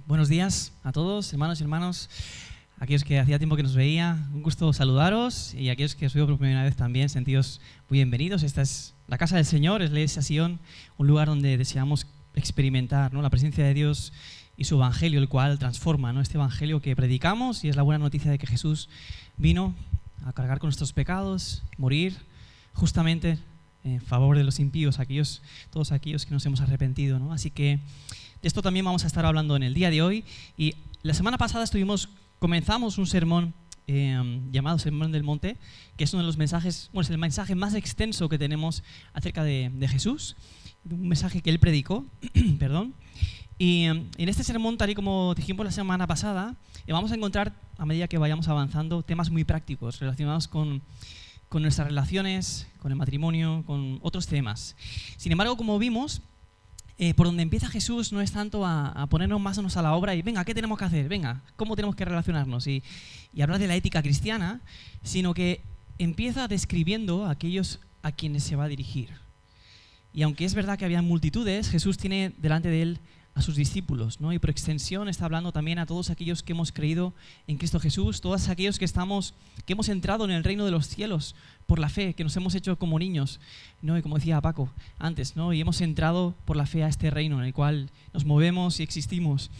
Buenos días a todos, hermanos y hermanas, aquellos que hacía tiempo que nos veía, un gusto saludaros, y aquellos que os veo por primera vez también, sentidos muy bienvenidos. Esta es la casa del Señor, es la iglesia Sion, un lugar donde deseamos experimentar, ¿no?, la presencia de Dios y su evangelio, el cual transforma, ¿no?, este evangelio que predicamos, y es la buena noticia de que Jesús vino a cargar con nuestros pecados, morir justamente en favor de los impíos, todos aquellos que nos hemos arrepentido, ¿no? Así que de esto también vamos a estar hablando en el día de hoy. Y la semana pasada comenzamos un sermón llamado Sermón del Monte, que es uno de los mensajes, es el mensaje más extenso que tenemos acerca de Jesús, un mensaje que él predicó, perdón. Y en este sermón, tal y como dijimos la semana pasada, vamos a encontrar, a medida que vayamos avanzando, temas muy prácticos relacionados con nuestras relaciones, con el matrimonio, con otros temas. Sin embargo, como vimos, por donde empieza Jesús no es tanto a ponernos manos a la obra y venga, ¿qué tenemos que hacer? Venga, ¿cómo tenemos que relacionarnos? Y hablar de la ética cristiana, sino que empieza describiendo a aquellos a quienes se va a dirigir. Y aunque es verdad que había multitudes, Jesús tiene delante de él a sus discípulos, ¿no? Y por extensión está hablando también a todos aquellos que hemos creído en Cristo Jesús, todos aquellos que hemos entrado en el reino de los cielos por la fe, que nos hemos hecho como niños, ¿no? Y como decía Paco antes, ¿no? Y hemos entrado por la fe a este reino en el cual nos movemos y existimos.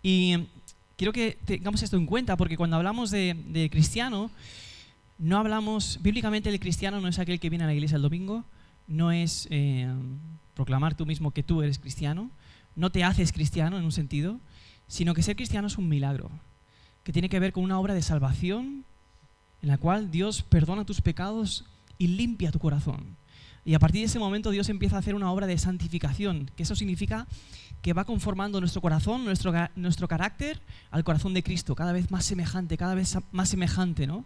Y quiero que tengamos esto en cuenta, porque cuando hablamos de cristiano, no hablamos, bíblicamente el cristiano no es aquel que viene a la iglesia el domingo, no es proclamar tú mismo que tú eres cristiano, no te haces cristiano en un sentido, sino que ser cristiano es un milagro, que tiene que ver con una obra de salvación en la cual Dios perdona tus pecados y limpia tu corazón. Y a partir de ese momento Dios empieza a hacer una obra de santificación, que eso significa que va conformando nuestro corazón, nuestro carácter al corazón de Cristo, cada vez más semejante, ¿no?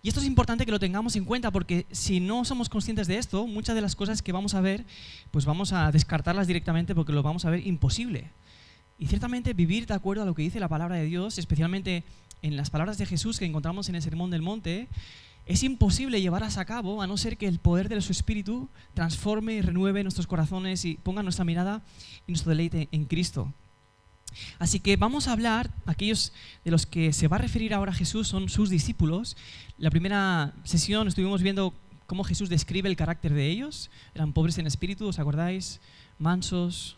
Y esto es importante que lo tengamos en cuenta, porque si no somos conscientes de esto, muchas de las cosas que vamos a ver, pues vamos a descartarlas directamente porque lo vamos a ver imposible. Y ciertamente vivir de acuerdo a lo que dice la palabra de Dios, especialmente en las palabras de Jesús que encontramos en el Sermón del Monte, es imposible llevarlas a cabo a no ser que el poder de su Espíritu transforme y renueve nuestros corazones y ponga nuestra mirada y nuestro deleite en Cristo. Así que vamos a hablar, aquellos de los que se va a referir ahora Jesús son sus discípulos. La primera sesión estuvimos viendo cómo Jesús describe el carácter de ellos. Eran pobres en espíritu, ¿os acordáis? Mansos,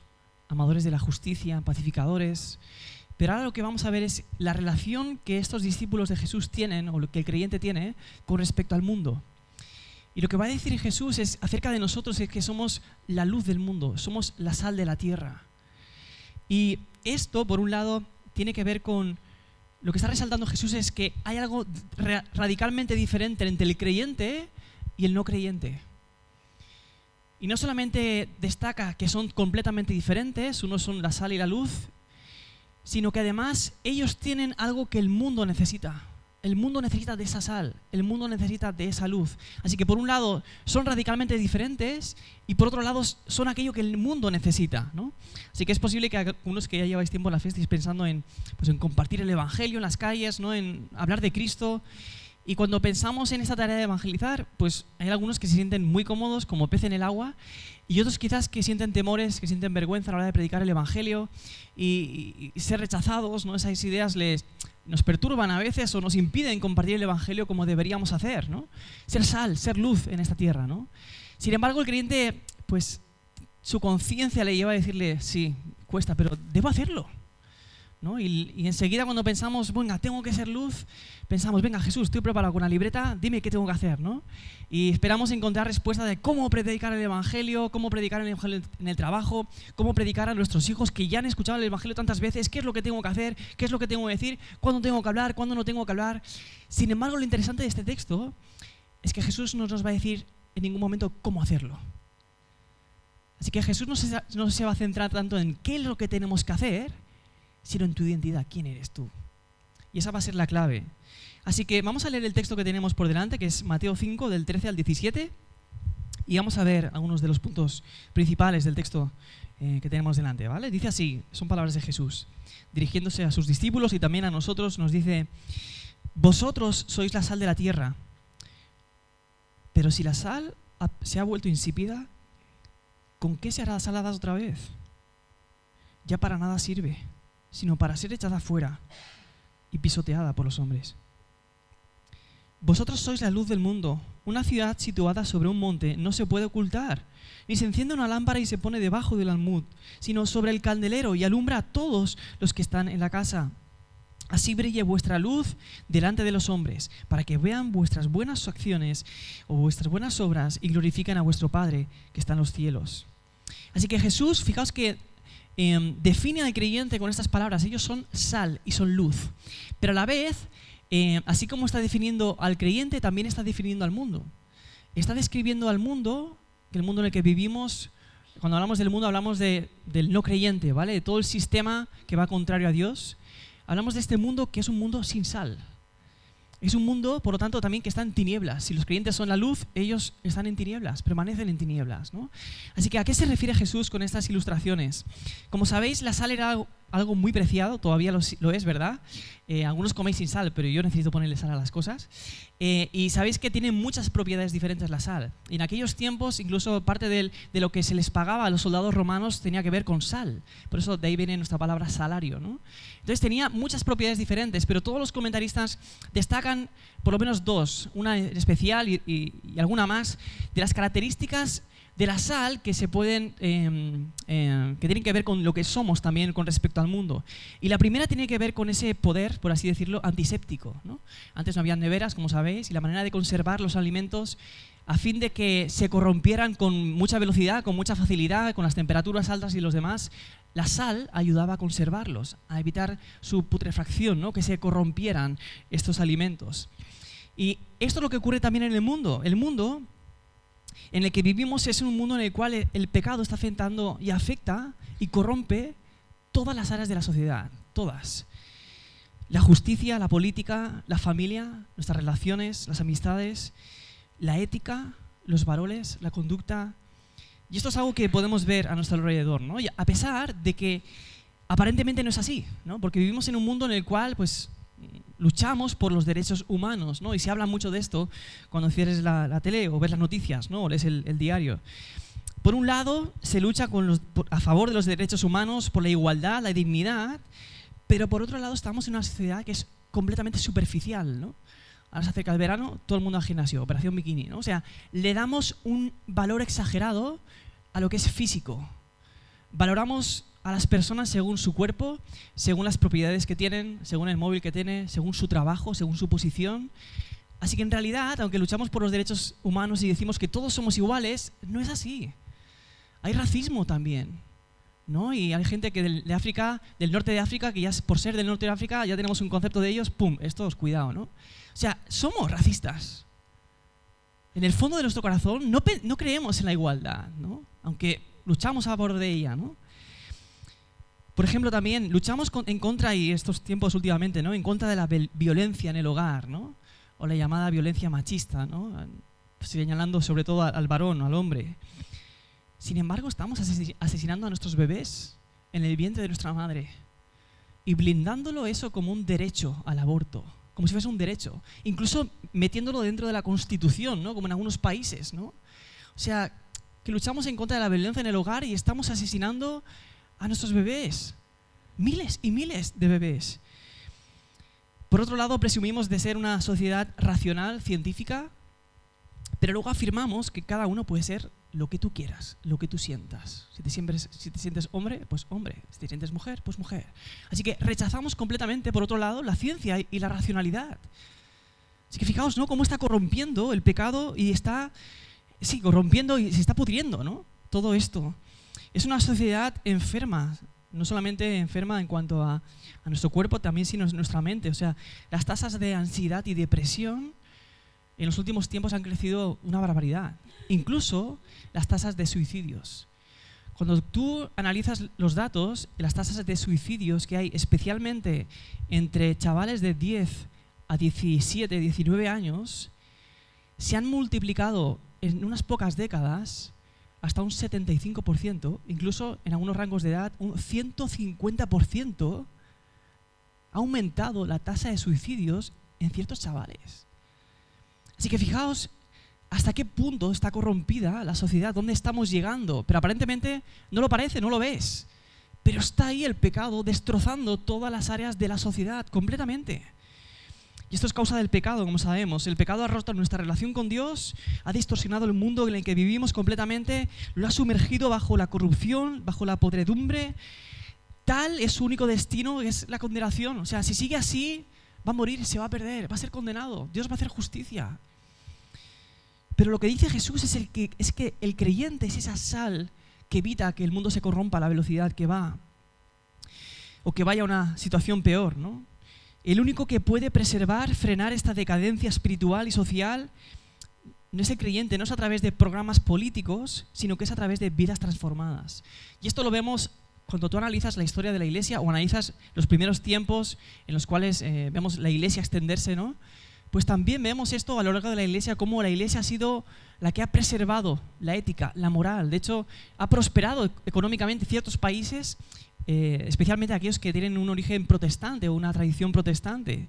amadores de la justicia, pacificadores. Pero ahora lo que vamos a ver es la relación que estos discípulos de Jesús tienen, o lo que el creyente tiene, con respecto al mundo. Y lo que va a decir Jesús es acerca de nosotros es que somos la luz del mundo, somos la sal de la tierra. Y esto, por un lado, tiene que ver con lo que está resaltando Jesús, es que hay algo radicalmente diferente entre el creyente y el no creyente. Y no solamente destaca que son completamente diferentes, unos son la sal y la luz, sino que además ellos tienen algo que el mundo necesita. El mundo necesita de esa sal, el mundo necesita de esa luz. Así que por un lado son radicalmente diferentes y por otro lado son aquello que el mundo necesita, ¿no? Así que es posible que algunos que ya lleváis tiempo en la fe estéis pensando en compartir el evangelio en las calles, ¿no?, en hablar de Cristo. Y cuando pensamos en esta tarea de evangelizar, pues hay algunos que se sienten muy cómodos como pez en el agua y otros quizás que sienten temores, que sienten vergüenza a la hora de predicar el evangelio y ser rechazados, ¿no? Esas ideas nos perturban a veces o nos impiden compartir el evangelio como deberíamos hacer, ¿no? Ser sal, ser luz en esta tierra, ¿no? Sin embargo, el creyente, pues su conciencia le lleva a decirle, sí, cuesta, pero debo hacerlo, ¿no? Y enseguida cuando pensamos, venga, tengo que ser luz, pensamos, venga, Jesús, estoy preparado con la libreta, dime qué tengo que hacer, ¿no? Y esperamos encontrar respuesta de cómo predicar el evangelio, cómo predicar el evangelio en el trabajo, cómo predicar a nuestros hijos que ya han escuchado el evangelio tantas veces, qué es lo que tengo que hacer, qué es lo que tengo que decir, cuándo tengo que hablar, cuándo no tengo que hablar. Sin embargo, lo interesante de este texto es que Jesús no nos va a decir en ningún momento cómo hacerlo. Así que Jesús no se va a centrar tanto en qué es lo que tenemos que hacer, sino en tu identidad, quién eres tú. Y esa va a ser la clave. Así que vamos a leer el texto que tenemos por delante, que es Mateo 5, del 13 al 17, y vamos a ver algunos de los puntos principales del texto que tenemos delante, ¿vale? Dice así, son palabras de Jesús, dirigiéndose a sus discípulos y también a nosotros, nos dice: vosotros sois la sal de la tierra, pero si la sal se ha vuelto insípida, ¿con qué se hará salada otra vez? Ya para nada sirve, sino para ser echada fuera y pisoteada por los hombres. Vosotros sois la luz del mundo. Una ciudad situada sobre un monte no se puede ocultar, ni se enciende una lámpara y se pone debajo del almud, sino sobre el candelero y alumbra a todos los que están en la casa. Así brille vuestra luz delante de los hombres, para que vean vuestras buenas acciones o vuestras buenas obras y glorifiquen a vuestro Padre que está en los cielos. Así que Jesús, fijaos que define al creyente con estas palabras. Ellos son sal y son luz, pero a la vez, así como está definiendo al creyente, también está definiendo al mundo. Está describiendo al mundo, que el mundo en el que vivimos. Cuando hablamos del mundo hablamos del no creyente, ¿vale? De todo el sistema que va contrario a Dios. Hablamos de este mundo que es un mundo sin sal. Es un mundo, por lo tanto, también que está en tinieblas. Si los creyentes son la luz, ellos están en tinieblas, permanecen en tinieblas, ¿no? Así que, ¿a qué se refiere Jesús con estas ilustraciones? Como sabéis, la sal era algo muy preciado, todavía lo es, ¿verdad? Algunos coméis sin sal, pero yo necesito ponerle sal a las cosas. Y sabéis que tiene muchas propiedades diferentes la sal. Y en aquellos tiempos, incluso parte de lo que se les pagaba a los soldados romanos tenía que ver con sal. Por eso de ahí viene nuestra palabra salario, ¿no? Entonces tenía muchas propiedades diferentes, pero todos los comentaristas destacan por lo menos dos, una en especial y alguna más, de las características de la sal que se pueden, que tienen que ver con lo que somos también con respecto al mundo. Y la primera tiene que ver con ese poder, por así decirlo, antiséptico, ¿no? Antes no había neveras, como sabéis, y la manera de conservar los alimentos a fin de que se corrompieran con mucha velocidad, con mucha facilidad, con las temperaturas altas y los demás, la sal ayudaba a conservarlos, a evitar su putrefacción, ¿no? Que se corrompieran estos alimentos. Y esto es lo que ocurre también en el mundo. El mundo en el que vivimos es un mundo en el cual el pecado está afectando y afecta y corrompe todas las áreas de la sociedad, todas. La justicia, la política, la familia, nuestras relaciones, las amistades, la ética, los valores, la conducta. Y esto es algo que podemos ver a nuestro alrededor, ¿no? Y a pesar de que aparentemente no es así, ¿no? Porque vivimos en un mundo en el cual, pues, luchamos por los derechos humanos, ¿no? Y se habla mucho de esto cuando cierres la tele o ves las noticias, ¿no? O lees el diario. Por un lado, se lucha a favor de los derechos humanos, por la igualdad, la dignidad, pero por otro lado estamos en una sociedad que es completamente superficial, ¿no? Ahora se acerca el verano, todo el mundo al gimnasio, operación bikini, ¿no? O sea, le damos un valor exagerado a lo que es físico. Valoramos a las personas según su cuerpo, según las propiedades que tienen, según el móvil que tiene, según su trabajo, según su posición. Así que en realidad, aunque luchamos por los derechos humanos y decimos que todos somos iguales, no es así. Hay racismo también, ¿no? Y hay gente que del norte de África, que ya por ser del norte de África ya tenemos un concepto de ellos, ¡pum!, estos, cuidado, ¿no? O sea, somos racistas. En el fondo de nuestro corazón no creemos en la igualdad, ¿no? Aunque luchamos a favor de ella, ¿no? Por ejemplo, también luchamos en contra, y estos tiempos últimamente, ¿no? En contra de la violencia en el hogar, ¿no? O la llamada violencia machista, ¿no? Señalando sobre todo al varón, al hombre. Sin embargo, estamos asesinando a nuestros bebés en el vientre de nuestra madre y blindándolo eso como un derecho al aborto, como si fuese un derecho, incluso metiéndolo dentro de la Constitución, ¿no? Como en algunos países, ¿no? O sea, que luchamos en contra de la violencia en el hogar y estamos asesinando a nuestros bebés, miles y miles de bebés. Por otro lado, presumimos de ser una sociedad racional, científica, pero luego afirmamos que cada uno puede ser lo que tú quieras, lo que tú sientas. Si te sientes hombre, pues hombre. Si te sientes mujer, pues mujer. Así que rechazamos completamente, por otro lado, la ciencia y la racionalidad. Así que fijaos, ¿no?, cómo está corrompiendo el pecado y corrompiendo y se está pudriendo, ¿no? Todo esto. Es una sociedad enferma, no solamente enferma en cuanto a nuestro cuerpo, también sino nuestra mente. O sea, las tasas de ansiedad y depresión en los últimos tiempos han crecido una barbaridad. Incluso las tasas de suicidios. Cuando tú analizas los datos, las tasas de suicidios que hay, especialmente entre chavales de 10 a 17, 19 años, se han multiplicado en unas pocas décadas hasta un 75%, incluso en algunos rangos de edad, un 150% ha aumentado la tasa de suicidios en ciertos chavales. Así que fijaos hasta qué punto está corrompida la sociedad, dónde estamos llegando. Pero aparentemente no lo parece, no lo ves. Pero está ahí el pecado destrozando todas las áreas de la sociedad completamente. Y esto es causa del pecado, como sabemos. El pecado ha roto nuestra relación con Dios, ha distorsionado el mundo en el que vivimos completamente, lo ha sumergido bajo la corrupción, bajo la podredumbre. Tal es su único destino, que es la condenación. O sea, si sigue así, va a morir, se va a perder, va a ser condenado. Dios va a hacer justicia. Pero lo que dice Jesús es que el creyente es esa sal que evita que el mundo se corrompa a la velocidad que va, o que vaya a una situación peor, ¿no? El único que puede preservar, frenar esta decadencia espiritual y social no es el creyente, no es a través de programas políticos, sino que es a través de vidas transformadas. Y esto lo vemos cuando tú analizas la historia de la iglesia o analizas los primeros tiempos en los cuales vemos la iglesia extenderse, ¿no? Pues también vemos esto a lo largo de la iglesia, cómo la iglesia ha sido la que ha preservado la ética, la moral. De hecho, ha prosperado económicamente ciertos países, especialmente aquellos que tienen un origen protestante o una tradición protestante.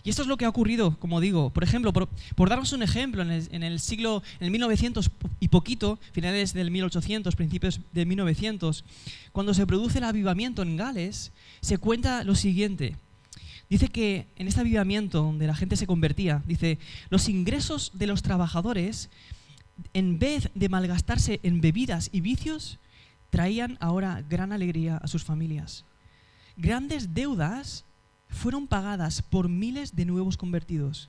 Y esto es lo que ha ocurrido, como digo. Por ejemplo, por darnos un ejemplo, en el 1900 y poquito, finales del 1800, principios del 1900, cuando se produce el avivamiento en Gales, se cuenta lo siguiente. Dice que en este avivamiento donde la gente se convertía, dice, los ingresos de los trabajadores, en vez de malgastarse en bebidas y vicios, traían ahora gran alegría a sus familias. Grandes deudas fueron pagadas por miles de nuevos convertidos.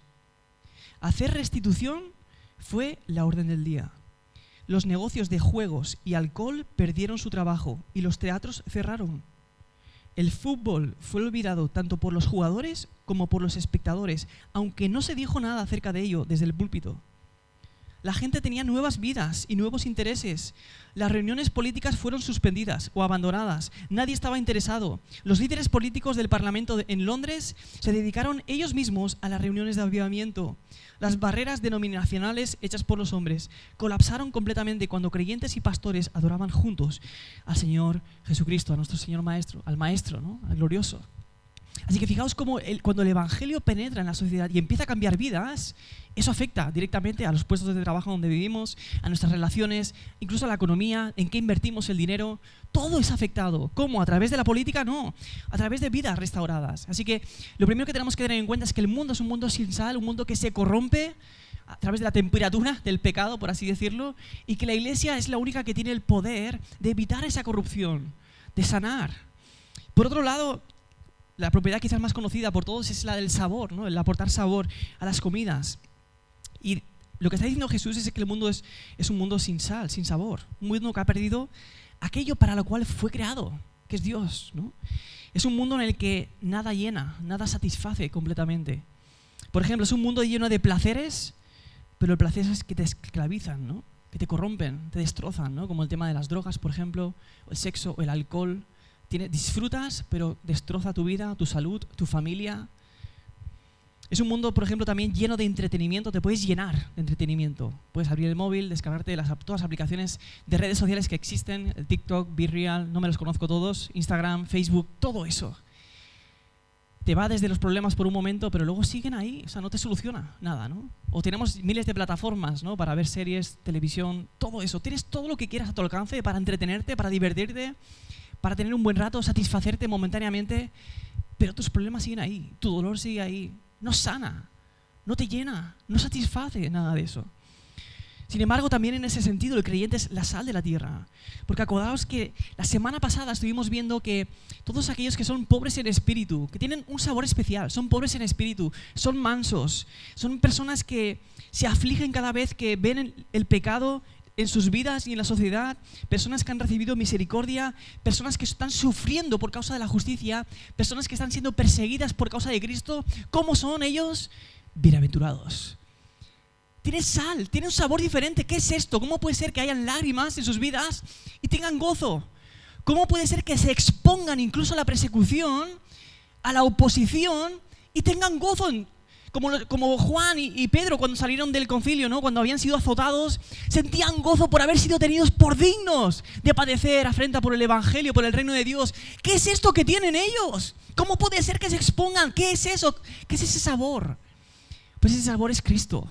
Hacer restitución fue la orden del día. Los negocios de juegos y alcohol perdieron su trabajo y los teatros cerraron. El fútbol fue olvidado tanto por los jugadores como por los espectadores, aunque no se dijo nada acerca de ello desde el púlpito. La gente tenía nuevas vidas y nuevos intereses. Las reuniones políticas fueron suspendidas o abandonadas. Nadie estaba interesado. Los líderes políticos del Parlamento en Londres se dedicaron ellos mismos a las reuniones de avivamiento. Las barreras denominacionales hechas por los hombres colapsaron completamente cuando creyentes y pastores adoraban juntos al Señor Jesucristo, a nuestro Señor Maestro, al Maestro, ¿no? Al glorioso. Así que fijaos cómo cuando el Evangelio penetra en la sociedad y empieza a cambiar vidas, eso afecta directamente a los puestos de trabajo donde vivimos, a nuestras relaciones, incluso a la economía, en qué invertimos el dinero. Todo es afectado. ¿Cómo? ¿A través de la política? No. A través de vidas restauradas. Así que lo primero que tenemos que tener en cuenta es que el mundo es un mundo sin sal, un mundo que se corrompe a través de la temperatura del pecado, por así decirlo, y que la iglesia es la única que tiene el poder de evitar esa corrupción, de sanar. Por otro lado, la propiedad quizás más conocida por todos es la del sabor, ¿no? El aportar sabor a las comidas. Y lo que está diciendo Jesús es que el mundo es un mundo sin sal, sin sabor. Un mundo que ha perdido aquello para lo cual fue creado, que es Dios, ¿no? Es un mundo en el que nada llena, nada satisface completamente. Por ejemplo, es un mundo lleno de placeres, pero el placer es que te esclavizan, ¿no? Que te corrompen, te destrozan, ¿no? Como el tema de las drogas, por ejemplo, o el sexo o el alcohol. Disfrutas, pero destroza tu vida, tu salud, tu familia. Es un mundo, por ejemplo, también lleno de entretenimiento. Te puedes llenar de entretenimiento. Puedes abrir el móvil, descargarte todas las aplicaciones de redes sociales que existen, el TikTok, BeReal, no me los conozco todos, Instagram, Facebook, todo eso. Te va desde los problemas por un momento, pero luego siguen ahí, o sea, no te soluciona nada, ¿no? O tenemos miles de plataformas, ¿no? Para ver series, televisión, todo eso. Tienes todo lo que quieras a tu alcance para entretenerte, para divertirte, para tener un buen rato, satisfacerte momentáneamente, pero tus problemas siguen ahí, tu dolor sigue ahí, no sana, no te llena, no satisface nada de eso. Sin embargo, también en ese sentido el creyente es la sal de la tierra, porque acordaos que la semana pasada estuvimos viendo que todos aquellos que son pobres en espíritu, que tienen un sabor especial, son pobres en espíritu, son mansos, son personas que se afligen cada vez que ven el pecado en sus vidas y en la sociedad, personas que han recibido misericordia, personas que están sufriendo por causa de la justicia, personas que están siendo perseguidas por causa de Cristo. ¿Cómo son ellos? Bienaventurados. Tiene sal, tiene un sabor diferente. ¿Qué es esto? ¿Cómo puede ser que hayan lágrimas en sus vidas y tengan gozo? ¿Cómo puede ser que se expongan incluso a la persecución, a la oposición y tengan gozo? Como Juan y Pedro cuando salieron del concilio, ¿no? Cuando habían sido azotados, sentían gozo por haber sido tenidos por dignos de padecer afrenta por el Evangelio, por el reino de Dios. ¿Qué es esto que tienen ellos? ¿Cómo puede ser que se expongan? ¿Qué es eso? ¿Qué es ese sabor? Pues ese sabor es Cristo.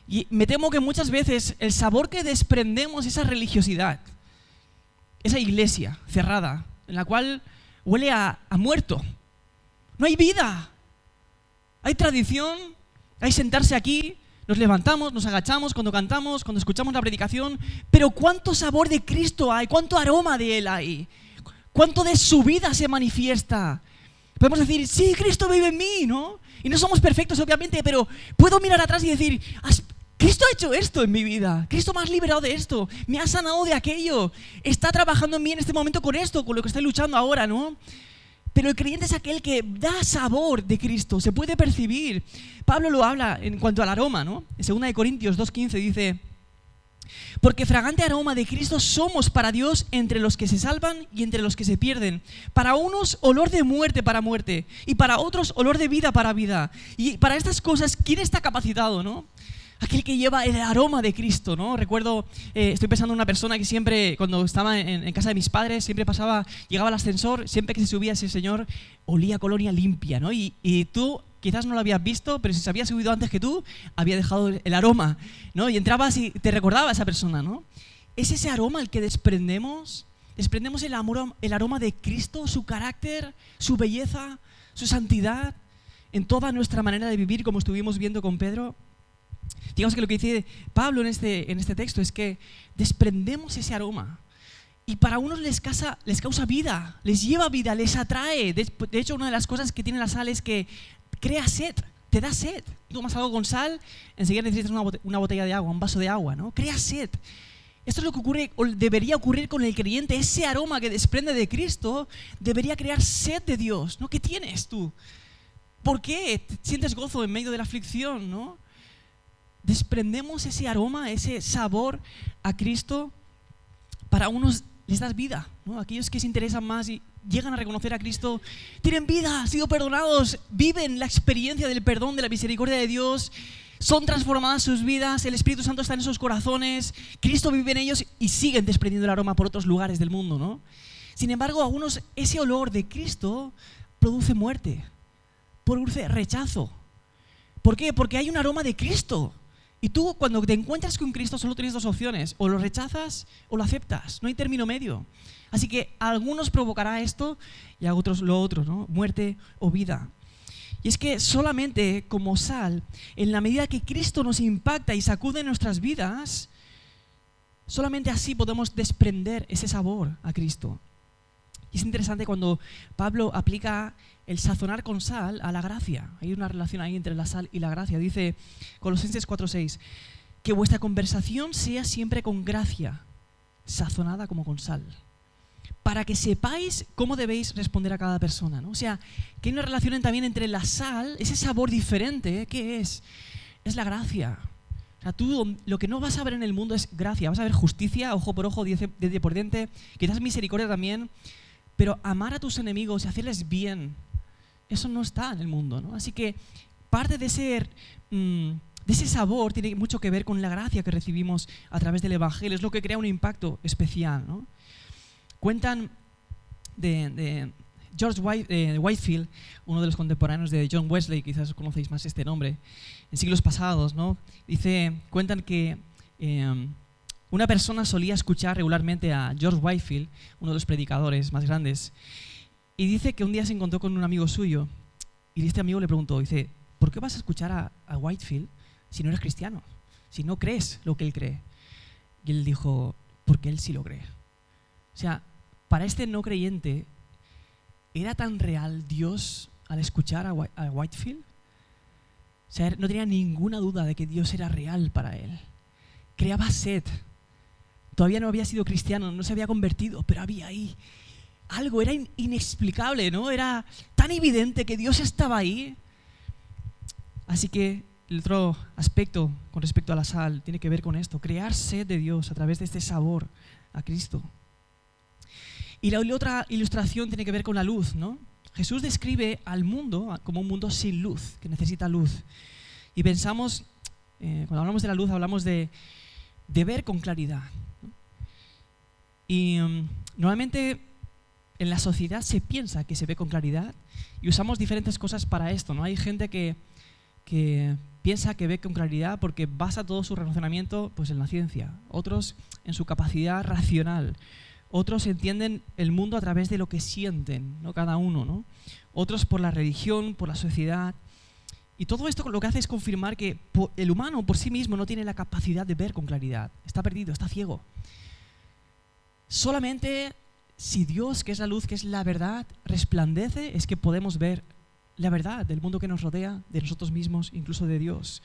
Y me temo que muchas veces el sabor que desprendemos, esa religiosidad, esa iglesia cerrada, en la cual huele a muerto. No hay vida. Hay tradición, hay sentarse aquí, nos levantamos, nos agachamos cuando cantamos, cuando escuchamos la predicación, pero ¿cuánto sabor de Cristo hay? ¿Cuánto aroma de Él hay? ¿Cuánto de su vida se manifiesta? Podemos decir, sí, Cristo vive en mí, ¿no? Y no somos perfectos, obviamente, pero puedo mirar atrás y decir, Cristo ha hecho esto en mi vida, Cristo me ha liberado de esto, me ha sanado de aquello, está trabajando en mí en este momento con esto, con lo que estoy luchando ahora, ¿no? Pero el creyente es aquel que da sabor de Cristo, se puede percibir. Pablo lo habla en cuanto al aroma, ¿no? En 2 Corintios 2:15 dice, porque fragante aroma de Cristo somos para Dios entre los que se salvan y entre los que se pierden. Para unos, olor de muerte para muerte, y para otros, olor de vida para vida. Y para estas cosas, ¿quién está capacitado, no? Aquel que lleva el aroma de Cristo, ¿no? Recuerdo, estoy pensando en una persona que siempre, cuando estaba en casa de mis padres, siempre llegaba al ascensor, siempre que se subía ese señor, olía a colonia limpia, ¿no? Y tú quizás no lo habías visto, pero si se había subido antes que tú, había dejado el aroma, ¿no? Y entrabas y te recordaba a esa persona, ¿no? Es ese aroma el que desprendemos el aroma de Cristo, su carácter, su belleza, su santidad, en toda nuestra manera de vivir, como estuvimos viendo con Pedro. Digamos que lo que dice Pablo en este texto es que desprendemos ese aroma y para unos les causa vida, les lleva vida, les atrae. De hecho, una de las cosas que tiene la sal es que crea sed, te da sed. Tú tomas algo con sal, enseguida necesitas una botella de agua, un vaso de agua, ¿no? Crea sed. Esto es lo que ocurre, o debería ocurrir con el creyente. Ese aroma que desprende de Cristo debería crear sed de Dios, ¿no? ¿Qué tienes tú? ¿Por qué sientes gozo en medio de la aflicción, no? Desprendemos ese aroma, ese sabor a Cristo. Para unos les das vida, ¿no? Aquellos que se interesan más y llegan a reconocer a Cristo, tienen vida, han sido perdonados, viven la experiencia del perdón, de la misericordia de Dios, son transformadas sus vidas, el Espíritu Santo está en sus corazones, Cristo vive en ellos y siguen desprendiendo el aroma por otros lugares del mundo, ¿no? Sin embargo, a unos ese olor de Cristo produce muerte, produce rechazo. ¿Por qué? Porque hay un aroma de Cristo. Y tú, cuando te encuentras con Cristo, solo tienes dos opciones: o lo rechazas o lo aceptas. No hay término medio. Así que a algunos provocará esto y a otros lo otro, ¿no? Muerte o vida. Y es que solamente como sal, en la medida que Cristo nos impacta y sacude nuestras vidas, solamente así podemos desprender ese sabor a Cristo. Y es interesante cuando Pablo aplica el sazonar con sal a la gracia. Hay una relación ahí entre la sal y la gracia. Dice Colosenses 4:6, que vuestra conversación sea siempre con gracia, sazonada como con sal, para que sepáis cómo debéis responder a cada persona, ¿no? O sea, que hay una relación también entre la sal, ese sabor diferente, ¿qué es? Es la gracia. O sea, tú lo que no vas a ver en el mundo es gracia. Vas a ver justicia, ojo por ojo, diente por diente, quizás misericordia también. Pero amar a tus enemigos y hacerles bien, eso no está en el mundo, ¿no? Así que parte de ese sabor tiene mucho que ver con la gracia que recibimos a través del Evangelio. Es lo que crea un impacto especial, ¿no? Cuentan de George Whitefield, uno de los contemporáneos de John Wesley, quizás conocéis más este nombre, en siglos pasados, ¿no? Cuentan que una persona solía escuchar regularmente a George Whitefield, uno de los predicadores más grandes, y dice que un día se encontró con un amigo suyo y este amigo le preguntó, dice, ¿por qué vas a escuchar a Whitefield si no eres cristiano? Si no crees lo que él cree. Y él dijo, porque él sí lo cree. O sea, para este no creyente, ¿era tan real Dios al escuchar a Whitefield? O sea, no tenía ninguna duda de que Dios era real para él. Creaba sed. Todavía no había sido cristiano, no se había convertido, pero había ahí algo, era inexplicable, ¿no? Era tan evidente que Dios estaba ahí. Así que el otro aspecto con respecto a la sal tiene que ver con esto, crear sed de Dios a través de este sabor a Cristo. Y la otra ilustración tiene que ver con la luz, ¿no? Jesús describe al mundo como un mundo sin luz, que necesita luz. Y pensamos, cuando hablamos de la luz, hablamos de ver con claridad, ¿no? Y normalmente en la sociedad se piensa que se ve con claridad y usamos diferentes cosas para esto, ¿no? Hay gente que piensa que ve con claridad porque basa todo su razonamiento pues, en la ciencia, otros en su capacidad racional, Otros entienden el mundo a través de lo que sienten, ¿no? Cada uno, ¿no? Otros por la religión, por la sociedad. Y todo esto lo que hace es confirmar que el humano por sí mismo no tiene la capacidad de ver con claridad. Está perdido, está ciego. Solamente si Dios, que es la luz, que es la verdad, resplandece, es que podemos ver la verdad del mundo que nos rodea, de nosotros mismos, incluso de Dios.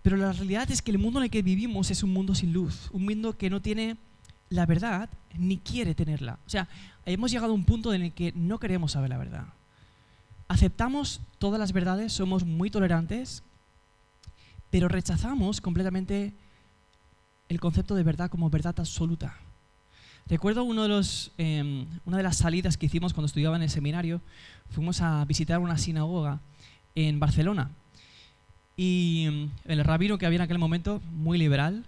Pero la realidad es que el mundo en el que vivimos es un mundo sin luz, un mundo que no tiene la verdad ni quiere tenerla. O sea, hemos llegado a un punto en el que no queremos saber la verdad. Aceptamos todas las verdades, somos muy tolerantes, pero rechazamos completamente el concepto de verdad como verdad absoluta. Recuerdo una de las salidas que hicimos cuando estudiaba en el seminario. Fuimos a visitar una sinagoga en Barcelona. Y el rabino que había en aquel momento, muy liberal,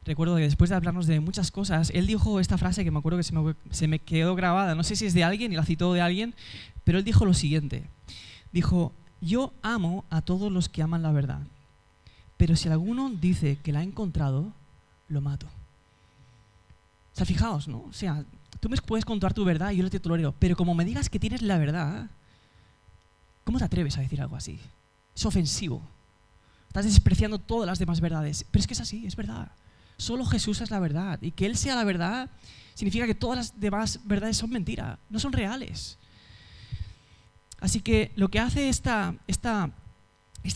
recuerdo que después de hablarnos de muchas cosas, él dijo esta frase que me acuerdo que se me quedó grabada. No sé si es de alguien y la citó de alguien, pero él dijo lo siguiente. Dijo, yo amo a todos los que aman la verdad, pero si alguno dice que la ha encontrado, lo mato. O sea, fijaos, ¿no? O sea, tú me puedes contar tu verdad y yo te tolero, pero como me digas que tienes la verdad, ¿cómo te atreves a decir algo así? Es ofensivo. Estás despreciando todas las demás verdades. Pero es que es así, es verdad. Solo Jesús es la verdad. Y que Él sea la verdad significa que todas las demás verdades son mentira, no son reales. Así que lo que hace esta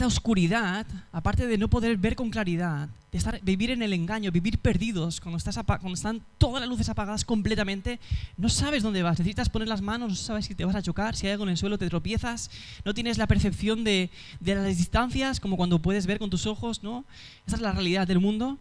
oscuridad, aparte de no poder ver con claridad, de vivir en el engaño, vivir perdidos, cuando están todas las luces apagadas completamente, no sabes dónde vas, necesitas poner las manos, no sabes si te vas a chocar, si hay algo en el suelo te tropiezas, no tienes la percepción de las distancias como cuando puedes ver con tus ojos, ¿no? Esa es la realidad del mundo.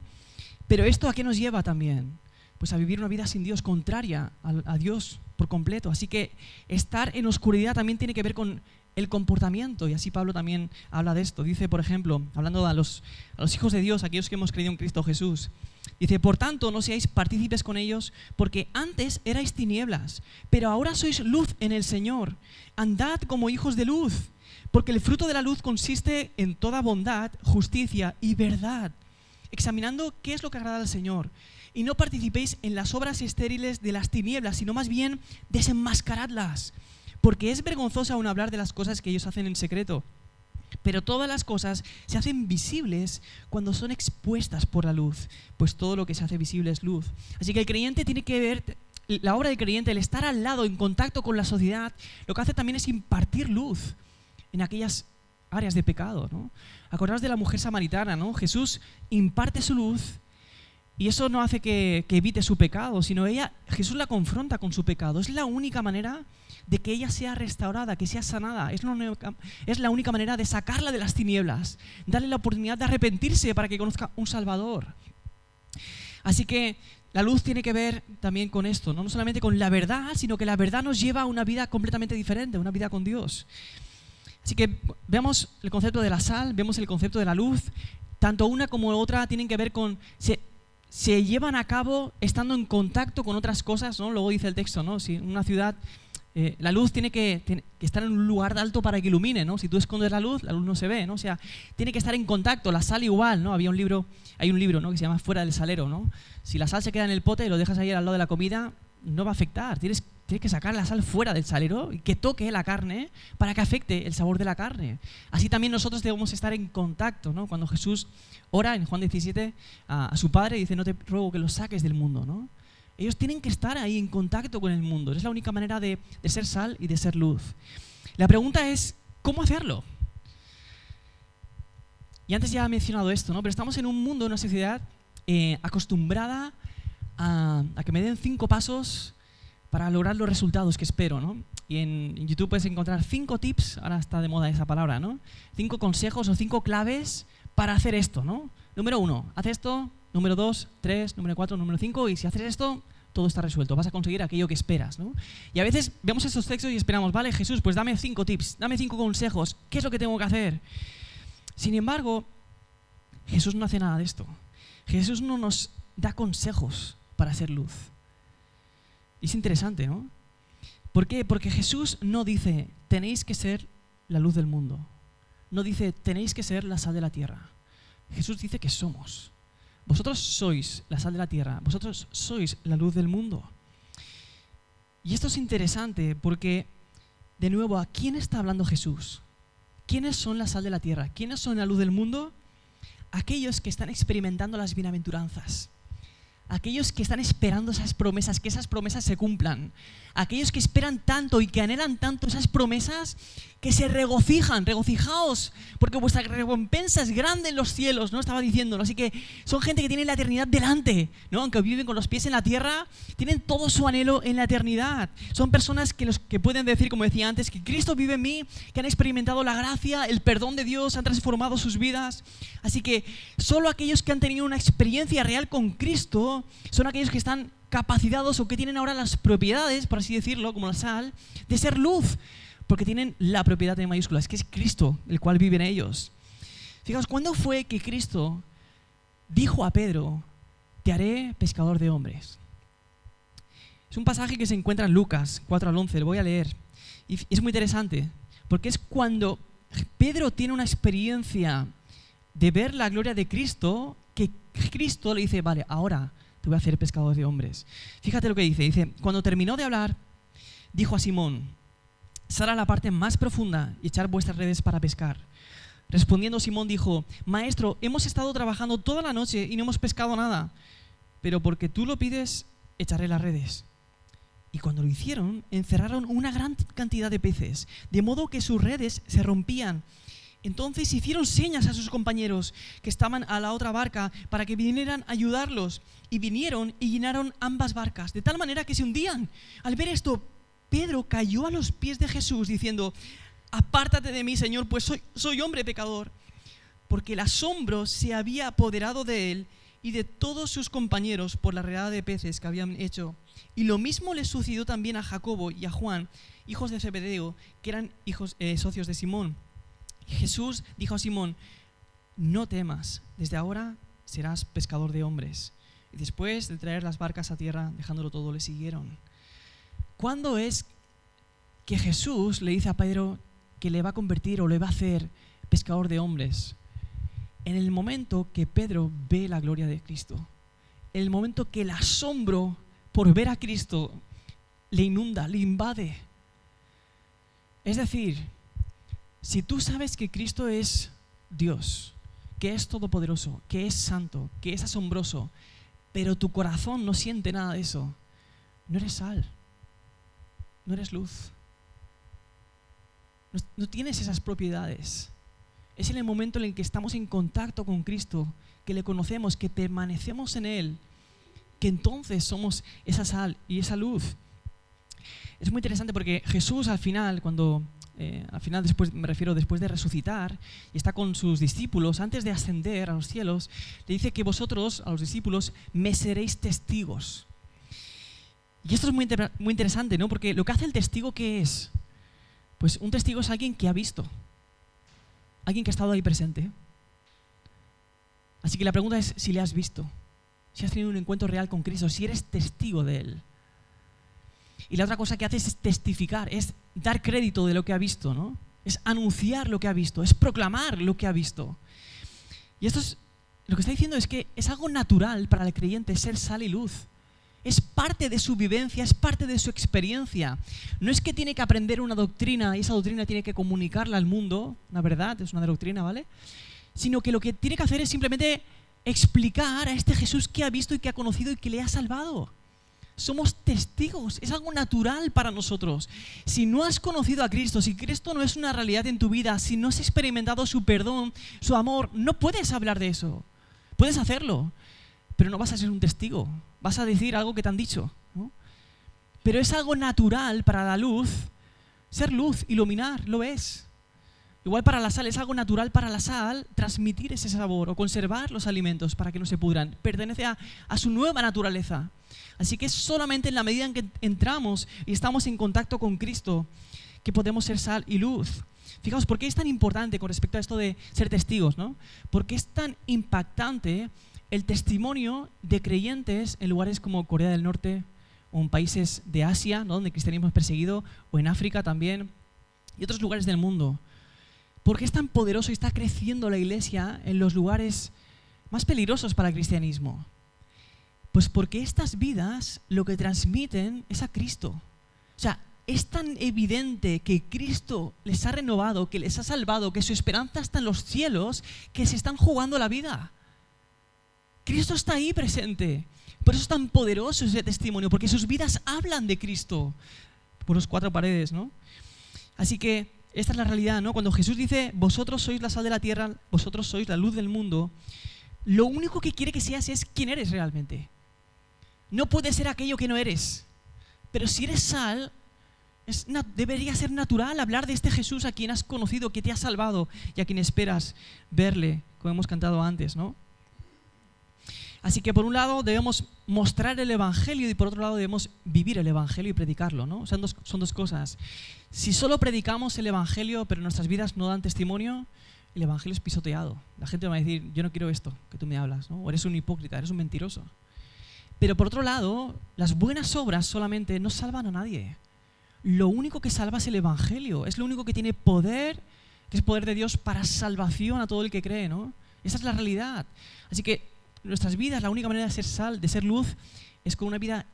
Pero ¿esto a qué nos lleva también? Pues a vivir una vida sin Dios, contraria a Dios por completo. Así que estar en oscuridad también tiene que ver con el comportamiento, y así Pablo también habla de esto. Dice, por ejemplo, hablando a los hijos de Dios, aquellos que hemos creído en Cristo Jesús, dice, por tanto, no seáis partícipes con ellos, porque antes erais tinieblas, pero ahora sois luz en el Señor. Andad como hijos de luz, porque el fruto de la luz consiste en toda bondad, justicia y verdad, examinando qué es lo que agrada al Señor. Y no participéis en las obras estériles de las tinieblas, sino más bien desenmascaradlas. Porque es vergonzoso aún hablar de las cosas que ellos hacen en secreto. Pero todas las cosas se hacen visibles cuando son expuestas por la luz, pues todo lo que se hace visible es luz. Así que el creyente tiene que ver, la obra del creyente, el estar al lado, en contacto con la sociedad, lo que hace también es impartir luz en aquellas áreas de pecado, ¿no? Acordaos de la mujer samaritana, ¿no? Jesús imparte su luz. Y eso no hace que evite su pecado, sino Jesús la confronta con su pecado. Es la única manera de que ella sea restaurada, que sea sanada. Es la única manera de sacarla de las tinieblas, darle la oportunidad de arrepentirse para que conozca un Salvador. Así que la luz tiene que ver también con esto, no solamente con la verdad, sino que la verdad nos lleva a una vida completamente diferente, una vida con Dios. Así que vemos el concepto de la sal, vemos el concepto de la luz. Tanto una como otra tienen que ver con... Se llevan a cabo estando en contacto con otras cosas, ¿no? Luego dice el texto, ¿no? Si una ciudad, la luz tiene que estar en un lugar alto para que ilumine, ¿no? Si tú escondes la luz no se ve, ¿no? O sea, tiene que estar en contacto. La sal igual, ¿no? Hay un libro, ¿no? Que se llama Fuera del salero, ¿no? Si la sal se queda en el pote y lo dejas ahí al lado de la comida, no va a afectar. Tienes que sacar la sal fuera del salero y que toque la carne para que afecte el sabor de la carne. Así también nosotros debemos estar en contacto, ¿no? Cuando Jesús ora en Juan 17 a su Padre, dice, no te ruego que los saques del mundo, ¿no? Ellos tienen que estar ahí en contacto con el mundo. Es la única manera de ser sal y de ser luz. La pregunta es, ¿cómo hacerlo? Y antes ya he mencionado esto, ¿no? Pero estamos en un mundo, en una sociedad acostumbrada a que me den 5 pasos para lograr los resultados que espero, ¿no? Y en YouTube puedes encontrar 5 tips, ahora está de moda esa palabra, ¿no? 5 consejos o 5 claves para hacer esto, ¿no? Número 1, haz esto. Número 2, 3, número 4, número 5. Y si haces esto, todo está resuelto. Vas a conseguir aquello que esperas, ¿no? Y a veces vemos estos textos y esperamos, vale, Jesús, pues dame 5 tips, dame 5 consejos. ¿Qué es lo que tengo que hacer? Sin embargo, Jesús no hace nada de esto. Jesús no nos da consejos para hacer luz. Y es interesante, ¿no? ¿Por qué? Porque Jesús no dice, tenéis que ser la luz del mundo. No dice, tenéis que ser la sal de la tierra. Jesús dice que somos. Vosotros sois la sal de la tierra, vosotros sois la luz del mundo. Y esto es interesante porque, de nuevo, ¿a quién está hablando Jesús? ¿Quiénes son la sal de la tierra? ¿Quiénes son la luz del mundo? Aquellos que están experimentando las bienaventuranzas. Aquellos que están esperando esas promesas, que esas promesas se cumplan. Aquellos que esperan tanto y que anhelan tanto esas promesas, que se regocijan. Regocijaos, porque vuestra recompensa es grande en los cielos, ¿no? Estaba diciéndolo. Así que son gente que tiene la eternidad delante, ¿no? Aunque viven con los pies en la tierra, tienen todo su anhelo en la eternidad. Son personas que pueden decir, como decía antes, que Cristo vive en mí, que han experimentado la gracia, el perdón de Dios, han transformado sus vidas. Así que solo aquellos que han tenido una experiencia real con Cristo son aquellos que están capacitados o que tienen ahora las propiedades, por así decirlo, como la sal, de ser luz, porque tienen la propiedad en mayúsculas, que es Cristo, el cual vive en ellos. Fijaos, ¿cuándo fue que Cristo dijo a Pedro, te haré pescador de hombres? Es un pasaje que se encuentra en Lucas 4 al 11, lo voy a leer. Y es muy interesante, porque es cuando Pedro tiene una experiencia de ver la gloria de Cristo, que Cristo le dice, vale, ahora te voy a hacer pescador de hombres. Fíjate lo que dice. Dice, cuando terminó de hablar, dijo a Simón, sal a la parte más profunda y echar vuestras redes para pescar. Respondiendo Simón dijo, Maestro, hemos estado trabajando toda la noche y no hemos pescado nada, pero porque tú lo pides, echaré las redes. Y cuando lo hicieron, encerraron una gran cantidad de peces, de modo que sus redes se rompían. Entonces hicieron señas a sus compañeros que estaban a la otra barca para que vinieran a ayudarlos. Y vinieron y llenaron ambas barcas, de tal manera que se hundían. Al ver esto, Pedro cayó a los pies de Jesús diciendo, apártate de mí, Señor, pues soy hombre pecador. Porque el asombro se había apoderado de él y de todos sus compañeros por la redada de peces que habían hecho. Y lo mismo le sucedió también a Jacobo y a Juan, hijos de Zebedeo, que eran socios de Simón. Jesús dijo a Simón, no temas, desde ahora serás pescador de hombres. Y después de traer las barcas a tierra, dejándolo todo, le siguieron. ¿Cuándo es que Jesús le dice a Pedro que le va a convertir o le va a hacer pescador de hombres? En el momento que Pedro ve la gloria de Cristo. En el momento que el asombro por ver a Cristo le inunda, le invade. Es decir, si tú sabes que Cristo es Dios, que es todopoderoso, que es santo, que es asombroso, pero tu corazón no siente nada de eso, no eres sal, no eres luz, no tienes esas propiedades. Es en el momento en el que estamos en contacto con Cristo, que le conocemos, que permanecemos en Él, que entonces somos esa sal y esa luz. Es muy interesante porque Jesús al final, después, me refiero después de resucitar y está con sus discípulos, antes de ascender a los cielos, le dice que vosotros, a los discípulos, me seréis testigos. Y esto es muy interesante, ¿no? Porque lo que hace el testigo, ¿qué es? Pues un testigo es alguien que ha visto, alguien que ha estado ahí presente. Así que la pregunta es si le has visto, si has tenido un encuentro real con Cristo, si eres testigo de Él. Y la otra cosa que hace es testificar, es dar crédito de lo que ha visto, ¿no? Es anunciar lo que ha visto, es proclamar lo que ha visto. Y esto es, lo que está diciendo es que es algo natural para el creyente ser sal y luz. Es parte de su vivencia, es parte de su experiencia. No es que tiene que aprender una doctrina y esa doctrina tiene que comunicarla al mundo, una verdad, es una doctrina, ¿vale? Sino que lo que tiene que hacer es simplemente explicar a este Jesús que ha visto y que ha conocido y que le ha salvado. Somos testigos, es algo natural para nosotros. Si no has conocido a Cristo, si Cristo no es una realidad en tu vida, si no has experimentado su perdón, su amor, no puedes hablar de eso. Puedes hacerlo, pero no vas a ser un testigo. Vas a decir algo que te han dicho, ¿no? Pero es algo natural para la luz, ser luz, iluminar, lo es. Igual para la sal, es algo natural para la sal transmitir ese sabor o conservar los alimentos para que no se pudran. Pertenece a su nueva naturaleza. Así que es solamente en la medida en que entramos y estamos en contacto con Cristo que podemos ser sal y luz. Fijaos, ¿por qué es tan importante con respecto a esto de ser testigos, ¿no? Porque es tan impactante el testimonio de creyentes en lugares como Corea del Norte o en países de Asia, ¿no? Donde el cristianismo es perseguido, o en África también, y otros lugares del mundo. Porque es tan poderoso y está creciendo la iglesia en los lugares más peligrosos para el cristianismo? Pues porque estas vidas lo que transmiten es a Cristo. O sea, es tan evidente que Cristo les ha renovado, que les ha salvado, que su esperanza está en los cielos, que se están jugando la vida. Cristo está ahí presente. Por eso es tan poderoso ese testimonio, porque sus vidas hablan de Cristo por las cuatro paredes, ¿no? Así que esta es la realidad, ¿no? Cuando Jesús dice, vosotros sois la sal de la tierra, vosotros sois la luz del mundo, lo único que quiere que seas es quién eres realmente. No puedes ser aquello que no eres. Pero si eres sal, debería ser natural hablar de este Jesús a quien has conocido, que te ha salvado y a quien esperas verle, como hemos cantado antes, ¿no? Así que por un lado debemos mostrar el Evangelio y por otro lado debemos vivir el Evangelio y predicarlo, ¿no? Son dos cosas. Si solo predicamos el Evangelio pero nuestras vidas no dan testimonio, el Evangelio es pisoteado. La gente va a decir, yo no quiero esto que tú me hablas, ¿no? O eres un hipócrita, eres un mentiroso. Pero por otro lado, las buenas obras solamente no salvan a nadie. Lo único que salva es el Evangelio. Es lo único que tiene poder, que es poder de Dios para salvación a todo el que cree, ¿no? Esa es la realidad. Así que nuestras vidas, la única manera de ser sal, de ser luz, es con una vida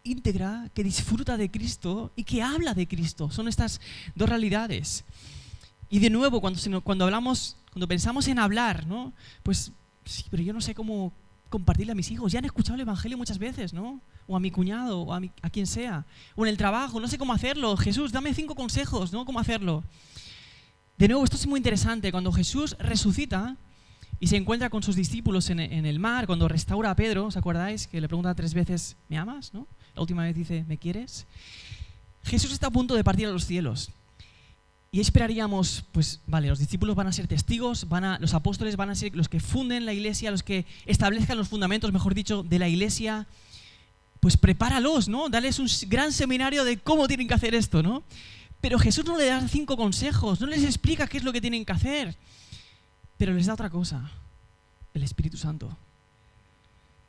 íntegra que disfruta de Cristo y que habla de Cristo. Son estas dos realidades. Y de nuevo, cuando pensamos en hablar, ¿no? Pues sí, pero yo no sé cómo compartirle a mis hijos. Ya han escuchado el Evangelio muchas veces, ¿no? O a mi cuñado, o a quien sea. O en el trabajo, no sé cómo hacerlo. Jesús, dame 5 consejos, ¿no? ¿Cómo hacerlo? De nuevo, esto es muy interesante. Cuando Jesús resucita y se encuentra con sus discípulos en el mar, cuando restaura a Pedro, ¿os acordáis? Que le pregunta 3 veces, ¿me amas? ¿No? La última vez dice, ¿me quieres? Jesús está a punto de partir a los cielos. Y esperaríamos, pues vale, los discípulos van a ser testigos, los apóstoles van a ser los que funden la iglesia, los que establezcan los fundamentos, mejor dicho, de la iglesia. Pues prepáralos, ¿no? Dales un gran seminario de cómo tienen que hacer esto, ¿no? Pero Jesús no le da 5 consejos, no les explica qué es lo que tienen que hacer. Pero les da otra cosa, el Espíritu Santo.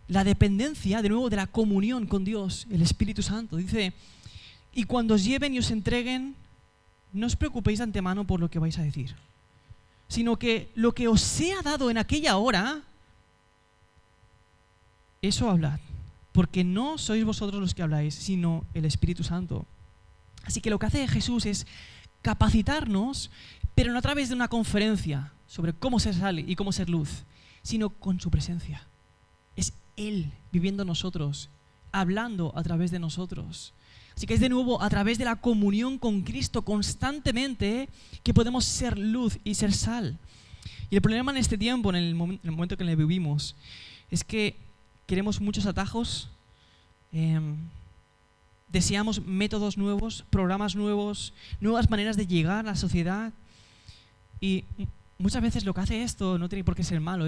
La dependencia, de nuevo, de la comunión con Dios, el Espíritu Santo. Dice, y cuando os lleven y os entreguen, no os preocupéis de antemano por lo que vais a decir, sino que lo que os sea dado en aquella hora, eso hablad, porque no sois vosotros los que habláis, sino el Espíritu Santo. Así que lo que hace Jesús es capacitarnos, pero no a través de una conferencia sobre cómo ser sal y cómo ser luz, sino con su presencia. Es Él viviendo en nosotros, hablando a través de nosotros. Así que es de nuevo a través de la comunión con Cristo constantemente que podemos ser luz y ser sal. Y el problema en este tiempo, en el momento que le vivimos, es que queremos muchos atajos, deseamos métodos nuevos, programas nuevos, nuevas maneras de llegar a la sociedad. Y muchas veces lo que hace esto no tiene por qué ser malo.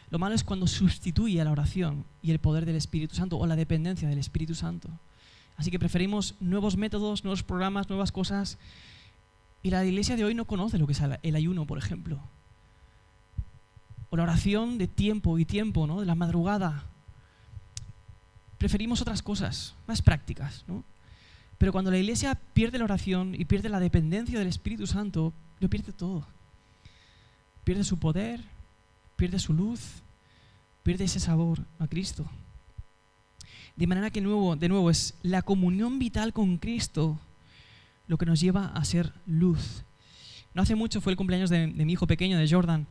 Lo malo es cuando sustituye a la oración y el poder del Espíritu Santo o la dependencia del Espíritu Santo. Así que preferimos nuevos métodos, nuevos programas, nuevas cosas. Y la iglesia de hoy no conoce lo que es el ayuno, por ejemplo. O la oración de tiempo y tiempo, ¿no? De la madrugada. Preferimos otras cosas, más prácticas, ¿no? Pero cuando la iglesia pierde la oración y pierde la dependencia del Espíritu Santo, lo pierde todo. Pierde su poder, pierde su luz, pierde ese sabor a Cristo. De manera que de nuevo es la comunión vital con Cristo lo que nos lleva a ser luz. No hace mucho fue el cumpleaños de mi hijo pequeño, de Jordan,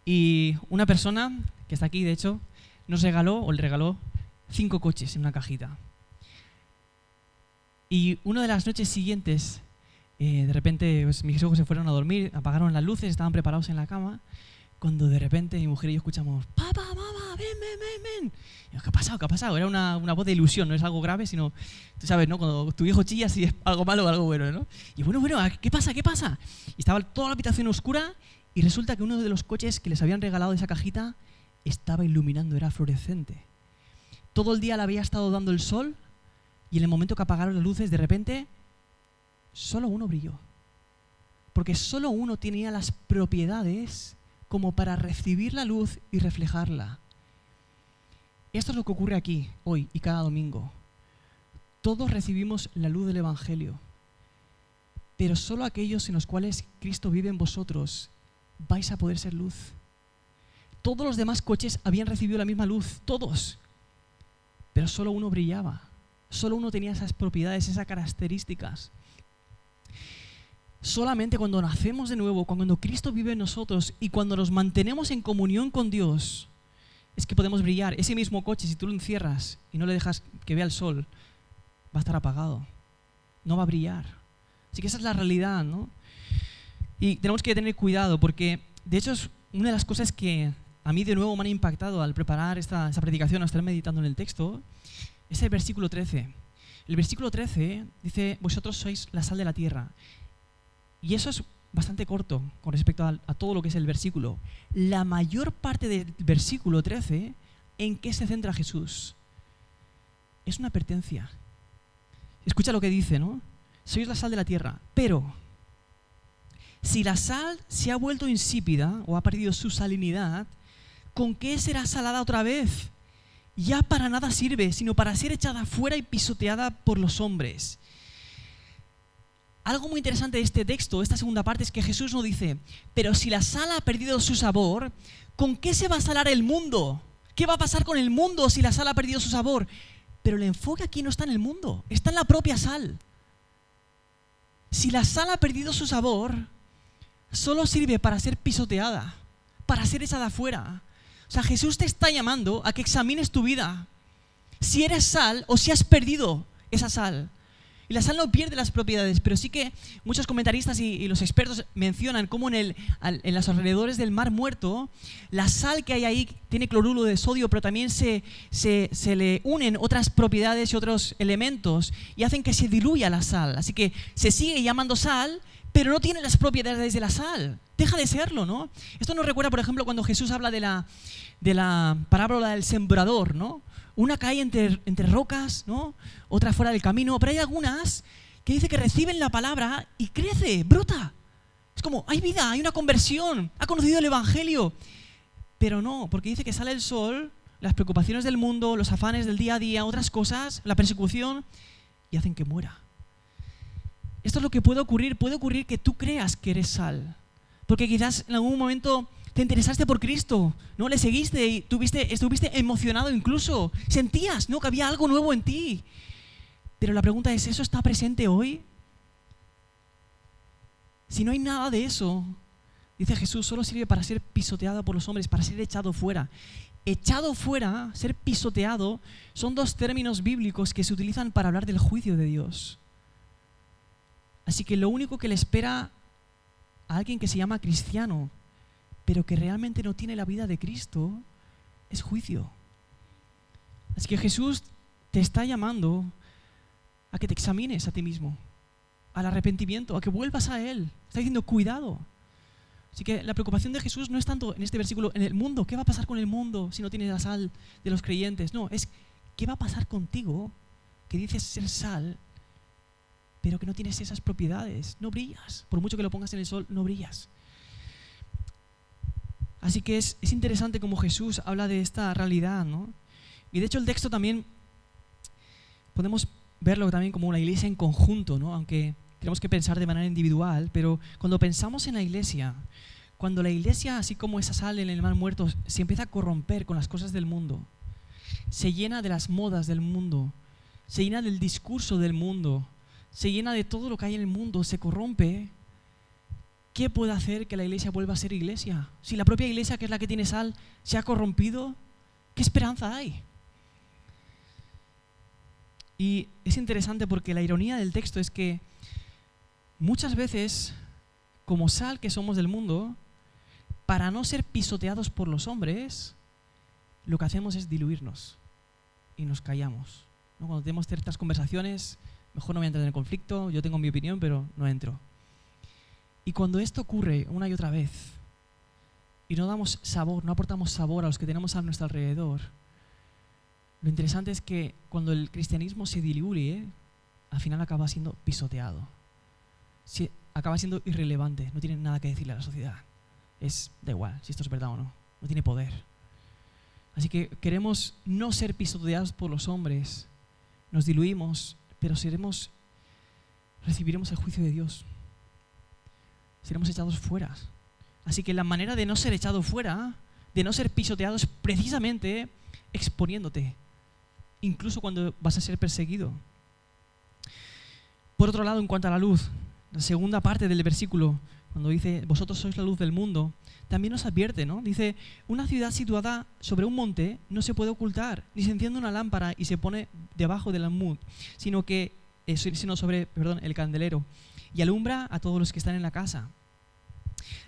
y una persona, que está aquí de hecho, le regaló 5 coches en una cajita. Y una de las noches siguientes, de repente pues, mis hijos se fueron a dormir, apagaron las luces, estaban preparados en la cama, cuando de repente mi mujer y yo escuchamos, papá, mamá, ven. Y yo, ¿qué ha pasado? Era una voz de ilusión, no es algo grave, sino, tú sabes, ¿no? Cuando tu hijo chilla si es algo malo o algo bueno, ¿no? Y bueno, ¿qué pasa? Y estaba toda la habitación oscura y resulta que uno de los coches que les habían regalado de esa cajita estaba iluminando, era fluorescente. Todo el día le había estado dando el sol y en el momento que apagaron las luces, de repente, solo uno brilló. Porque solo uno tenía las propiedades como para recibir la luz y reflejarla. Esto es lo que ocurre aquí, hoy y cada domingo. Todos recibimos la luz del Evangelio, pero solo aquellos en los cuales Cristo vive en vosotros vais a poder ser luz. Todos los demás coches habían recibido la misma luz, todos. Pero solo uno brillaba. Solo uno tenía esas propiedades, esas características. Solamente cuando nacemos de nuevo, cuando Cristo vive en nosotros y cuando nos mantenemos en comunión con Dios, es que podemos brillar. Ese mismo coche, si tú lo encierras y no le dejas que vea el sol, va a estar apagado. No va a brillar. Así que esa es la realidad, ¿no? Y tenemos que tener cuidado porque, de hecho, es una de las cosas que a mí de nuevo me han impactado al preparar esta predicación, al estar meditando en el texto, es el versículo 13. El versículo 13 dice, vosotros sois la sal de la tierra. Y eso es bastante corto con respecto a todo lo que es el versículo. La mayor parte del versículo 13, ¿en qué se centra Jesús? Es una advertencia. Escucha lo que dice, ¿no? Sois la sal de la tierra, pero si la sal se ha vuelto insípida o ha perdido su salinidad, ¿con qué será salada otra vez? Ya para nada sirve, sino para ser echada fuera y pisoteada por los hombres. Algo muy interesante de este texto, esta segunda parte, es que Jesús nos dice, pero si la sal ha perdido su sabor, ¿con qué se va a salar el mundo? ¿Qué va a pasar con el mundo si la sal ha perdido su sabor? Pero el enfoque aquí no está en el mundo, está en la propia sal. Si la sal ha perdido su sabor, solo sirve para ser pisoteada, para ser echada afuera. O sea, Jesús te está llamando a que examines tu vida. Si eres sal o si has perdido esa sal. Y la sal no pierde las propiedades, pero sí que muchos comentaristas y los expertos mencionan cómo en los alrededores del Mar Muerto, la sal que hay ahí tiene cloruro de sodio, pero también se le unen otras propiedades y otros elementos y hacen que se diluya la sal. Así que se sigue llamando sal, pero no tiene las propiedades de la sal. Deja de serlo, ¿no? Esto nos recuerda, por ejemplo, cuando Jesús habla de la parábola del sembrador, ¿no? Una cae entre rocas, ¿no? Otra fuera del camino, pero hay algunas que dice que reciben la palabra y crece, brota. Es como, hay vida, hay una conversión, ha conocido el Evangelio. Pero no, porque dice que sale el sol, las preocupaciones del mundo, los afanes del día a día, otras cosas, la persecución, y hacen que muera. Esto es lo que puede ocurrir que tú creas que eres sal. Porque quizás en algún momento te interesaste por Cristo, ¿no? Le seguiste y estuviste emocionado incluso. Sentías, ¿no?, que había algo nuevo en ti. Pero la pregunta es, ¿eso está presente hoy? Si no hay nada de eso, dice Jesús, solo sirve para ser pisoteado por los hombres, para ser echado fuera. Echado fuera, ser pisoteado, son dos términos bíblicos que se utilizan para hablar del juicio de Dios. Así que lo único que le espera a alguien que se llama cristiano, pero que realmente no tiene la vida de Cristo, es juicio. Así que Jesús te está llamando a que te examines a ti mismo, al arrepentimiento, a que vuelvas a Él. Está diciendo, cuidado. Así que la preocupación de Jesús no es tanto en este versículo, en el mundo, ¿qué va a pasar con el mundo si no tienes la sal de los creyentes? No, es ¿qué va a pasar contigo que dices ser sal, pero que no tienes esas propiedades? No brillas. Por mucho que lo pongas en el sol, no brillas. Así que es interesante cómo Jesús habla de esta realidad, ¿no? Y de hecho el texto también podemos verlo también como una iglesia en conjunto, ¿no? Aunque tenemos que pensar de manera individual, pero cuando pensamos en la iglesia, cuando la iglesia, así como esa sal en el mar muerto, se empieza a corromper con las cosas del mundo, se llena de las modas del mundo, se llena del discurso del mundo, se llena de todo lo que hay en el mundo, se corrompe, ¿qué puede hacer que la iglesia vuelva a ser iglesia? Si la propia iglesia, que es la que tiene sal, se ha corrompido, ¿qué esperanza hay? Y es interesante porque la ironía del texto es que muchas veces, como sal que somos del mundo, para no ser pisoteados por los hombres, lo que hacemos es diluirnos y nos callamos, ¿no? Cuando tenemos ciertas conversaciones, mejor no voy a entrar en el conflicto, yo tengo mi opinión, pero no entro. Y cuando esto ocurre una y otra vez y no damos sabor, no aportamos sabor a los que tenemos a nuestro alrededor, lo interesante es que cuando el cristianismo se diluye, al final acaba siendo pisoteado. Acaba siendo irrelevante, no tiene nada que decirle a la sociedad. Da igual si esto es verdad o no, no tiene poder. Así que queremos no ser pisoteados por los hombres, nos diluimos, pero recibiremos el juicio de Dios. Seremos echados fuera. Así que la manera de no ser echado fuera de no ser pisoteado es precisamente exponiéndote, incluso cuando vas a ser perseguido. Por otro lado, en cuanto a la luz, la segunda parte del versículo, cuando dice, vosotros sois la luz del mundo, también nos advierte, ¿no? Dice, una ciudad situada sobre un monte no se puede ocultar, ni se enciende una lámpara y se pone debajo del almud, sino sobre el candelero, y alumbra a todos los que están en la casa.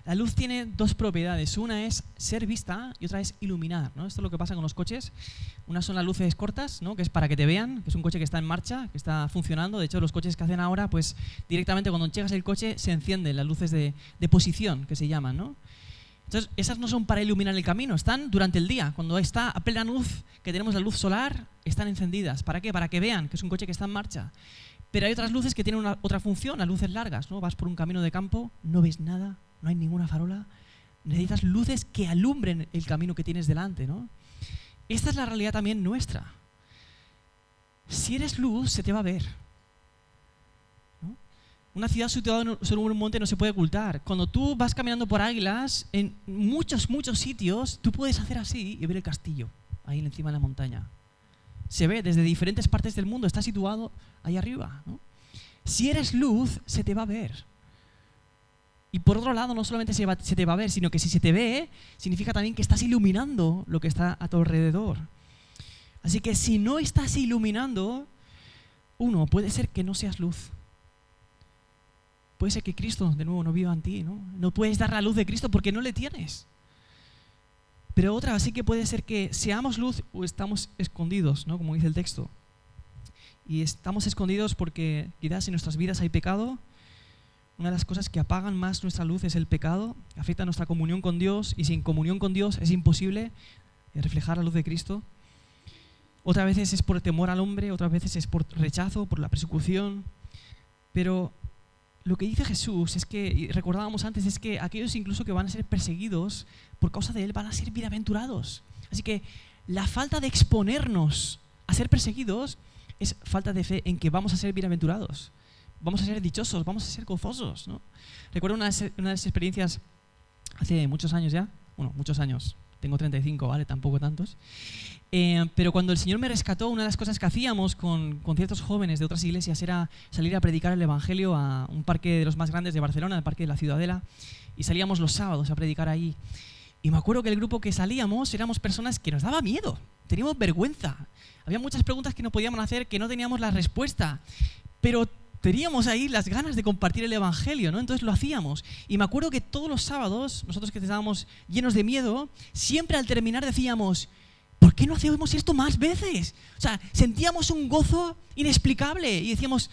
La luz tiene dos propiedades, una es ser vista y otra es iluminar, ¿no? Esto es lo que pasa con los coches. Unas son las luces cortas, ¿no? Que es para que te vean, que es un coche que está en marcha, que está funcionando. De hecho, los coches que hacen ahora, pues directamente cuando llegas el coche se encienden las luces de posición, que se llaman, ¿no? Entonces, esas no son para iluminar el camino, están durante el día. Cuando está a plena luz, que tenemos la luz solar, están encendidas. ¿Para qué? Para que vean que es un coche que está en marcha. Pero hay otras luces que tienen otra función, las luces largas, ¿no? Vas por un camino de campo, no ves nada, no hay ninguna farola, necesitas luces que alumbren el camino que tienes delante, ¿no? Esta es la realidad también nuestra. Si eres luz, se te va a ver, ¿no? Una ciudad situada sobre un monte no se puede ocultar. Cuando tú vas caminando por Águilas, en muchos sitios, tú puedes hacer así y ver el castillo, ahí encima de la montaña. Se ve desde diferentes partes del mundo, está situado ahí arriba, ¿no? Si eres luz, se te va a ver. Y por otro lado, no solamente se te va a ver, sino que si se te ve, significa también que estás iluminando lo que está a tu alrededor. Así que si no estás iluminando, puede ser que no seas luz. Puede ser que Cristo, de nuevo, no viva en ti, ¿no? No puedes dar la luz de Cristo porque no le tienes. Pero otra, sí que puede ser que seamos luz o estamos escondidos, ¿no? Como dice el texto. Y estamos escondidos porque quizás en nuestras vidas hay pecado. Una de las cosas que apagan más nuestra luz es el pecado, afecta a nuestra comunión con Dios, y sin comunión con Dios es imposible reflejar la luz de Cristo. Otras veces es por temor al hombre, otras veces es por rechazo, por la persecución. Pero lo que dice Jesús es que, y recordábamos antes, es que aquellos incluso que van a ser perseguidos por causa de Él van a ser bienaventurados. Así que la falta de exponernos a ser perseguidos es falta de fe en que vamos a ser bienaventurados. Vamos a ser dichosos, vamos a ser gozosos, ¿no? Recuerdo una de las experiencias hace muchos años ya, muchos años, tengo 35, ¿vale? Tampoco tantos. Pero cuando el Señor me rescató, una de las cosas que hacíamos con ciertos jóvenes de otras iglesias era salir a predicar el Evangelio a un parque de los más grandes de Barcelona, el Parque de la Ciudadela, y salíamos los sábados a predicar ahí. Y me acuerdo que el grupo que salíamos éramos personas que nos daba miedo, teníamos vergüenza. Había muchas preguntas que no podíamos hacer, que no teníamos la respuesta, pero teníamos ahí las ganas de compartir el Evangelio, ¿no? Entonces lo hacíamos. Y me acuerdo que todos los sábados, nosotros que estábamos llenos de miedo, siempre al terminar decíamos, ¿por qué no hacemos esto más veces? O sea, sentíamos un gozo inexplicable y decíamos,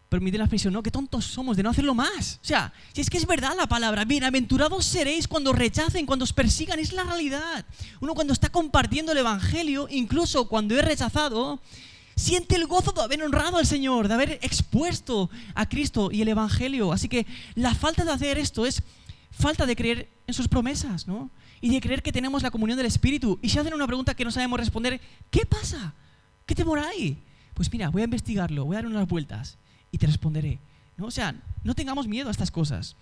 permíteme la expresión, ¿no? Qué tontos somos de no hacerlo más. O sea, si es que es verdad la palabra, bienaventurados seréis cuando rechacen, cuando os persigan, es la realidad. Uno cuando está compartiendo el Evangelio, incluso cuando es rechazado, siente el gozo de haber honrado al Señor, de haber expuesto a Cristo y el Evangelio. Así que la falta de hacer esto es falta de creer en sus promesas, ¿no? Y de creer que tenemos la comunión del Espíritu. Y si hacen una pregunta que no sabemos responder, ¿qué pasa? ¿Qué temor hay? Pues mira, voy a investigarlo, voy a dar unas vueltas y te responderé, ¿no? O sea, no tengamos miedo a estas cosas.